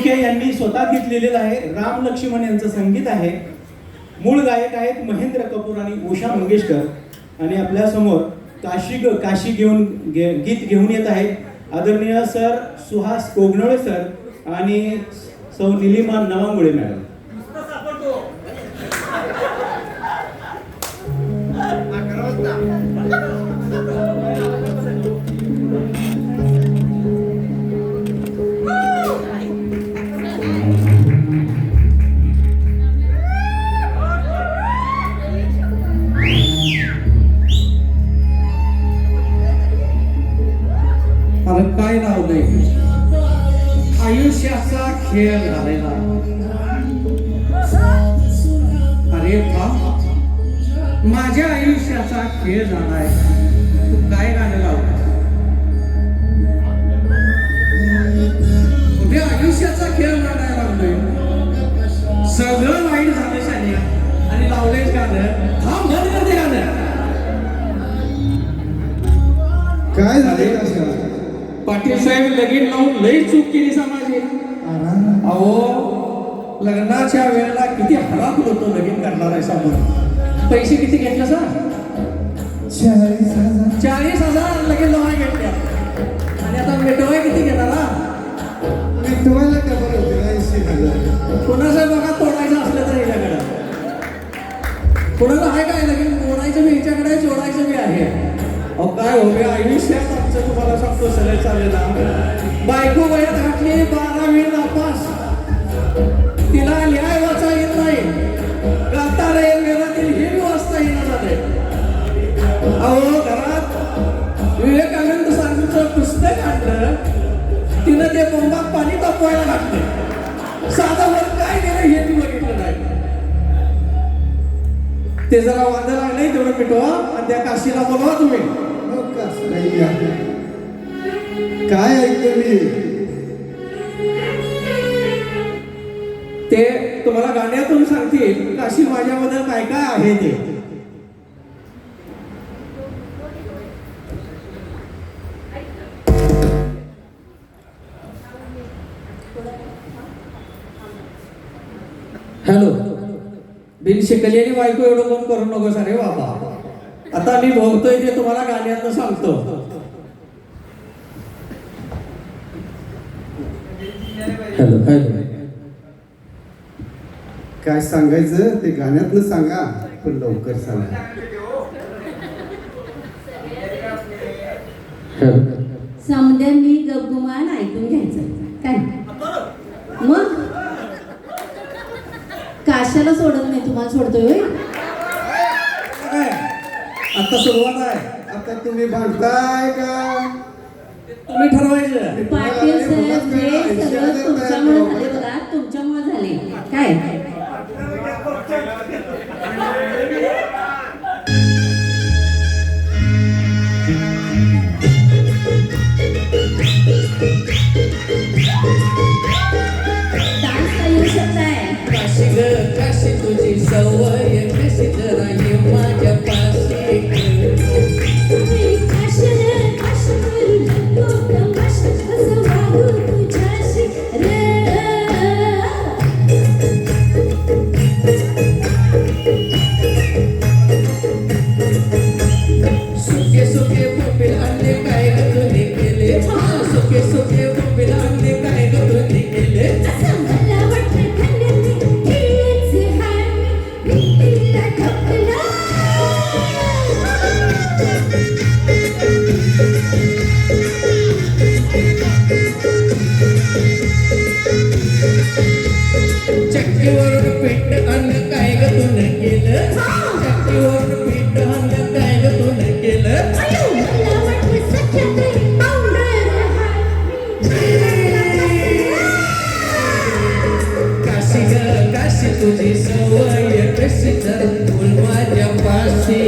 मुख्य यांनी स्वतः घेतलेलं आहे. राम लक्ष्मण यांचं संगीत आहे. मूळ गायक आहेत महेंद्र कपूर आणि उषा मंगेशकर. आणि आपल्या समोर काशी गीत घेऊन येत आहेत आदरणीय सर सुहास कोगनळे सर आणि सौ निलिमा नवांगुळे मॅडम. अरे काय नाव नाही आयुष्याचा खेळ झालेला. अरे माझ्या आयुष्याचा खेळ झालाय. तू काय गाणं लावतो? उद्या आयुष्याचा खेळ गाणायला लागलोय. सगळं वाईट झालं शान्या आणि लावलेच गाणं. थांब बंद करते गाणं. काय झाले? पाटील साहेब लगीन लावून लई चूक केली समाजाने. अहो लग्नाच्या वेळेला किती हराम होतो लगीन करणार आहे समोर. पैसे किती घेतले सर? 40,000 लगीन लावाय घेतल्या. आणि आता मिटवाय किती घेणार? मिटवायला का बरं होते 80,000. कोणाचं बघा तोडायचं असलं तर याच्याकडं. कोणाला आहे काय लगीन तोडायचं बी याच्याकडे जोडायचं बी आहे. अहो काय हो आयुष्यात आमचं तुम्हाला सांगतो सगळं चालेल. बायको वयात घातली 12वी नापास. तिला लिहाय वाचा येत नाही. गाता रे वेळातील हे वाचता येणं झालंय. अहो घरात विवेकानंद स्वामींचं पुस्तक आणलं. तिनं ते बोंबात पाणी तापवायला घातलं. साधा वर काय गेलं हे ती बघितलं नाही. ते जरा वांदा लागले तेवढं मिटवा आणि त्या काशीला बोलवा तुम्ही. काय ऐकतो मी? ते तुम्हाला गाण्यातून सांगतील काशी माझ्याबद्दल काय काय आहे ते. हॅलो बिन शिकलेली बायको एवढं कोण करू नको सारे बाबा. आता मी भोगतोय ते तुम्हाला गाण्यातनं सांगतो. हॅलो हॅलो काय सांगायचं ते गाण्यातनं सांगा पण लवकर सांगा. समद्या मी गपगुमान ऐकून घ्यायचं काय. मग काशाला सोडत नाही तुम्हाला सोडतोय होय. आता सुरुवात आहे. आता तुम्ही भांडताय का? तुम्ही ठरवायचं. पाटील साहेब हे सगळं तुमच्यामुळे झाले बघा. तुमच्यामुळे झाले काय. डान्स येऊ शकताय. काशी ग काशी तुझी सवय कशी जरा ये माझ्या पाशी. सुके सुके बोंबील आणले काय ग तुम्ही केले. सुके सुके बोंबील आणले काय ग तुम्ही केले. चक्कीवरून पीठ आणलं काय ग तुने केलं. चक्कीवरून पीठ आणलं काय ग तुने केलं. काशी ग काशी तुझी सवय कशी तर फुल माझ्या पाशी.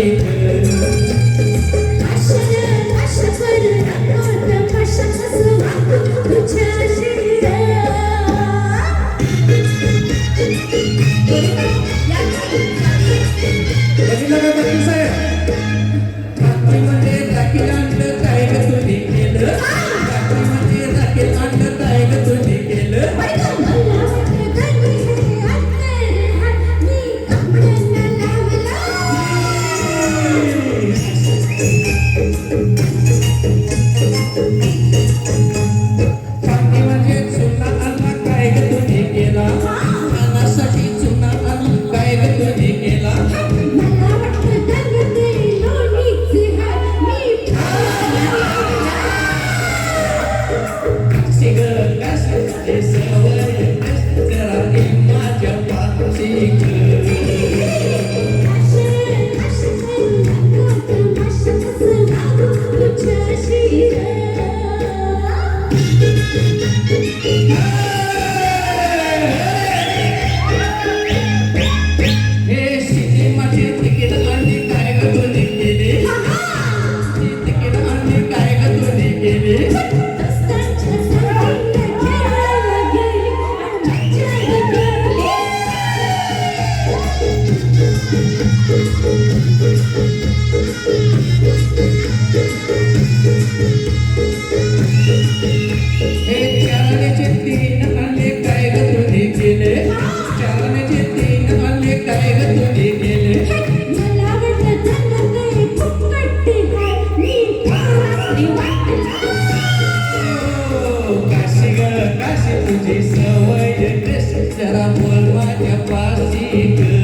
जरा बोल माझ्या पाशी ग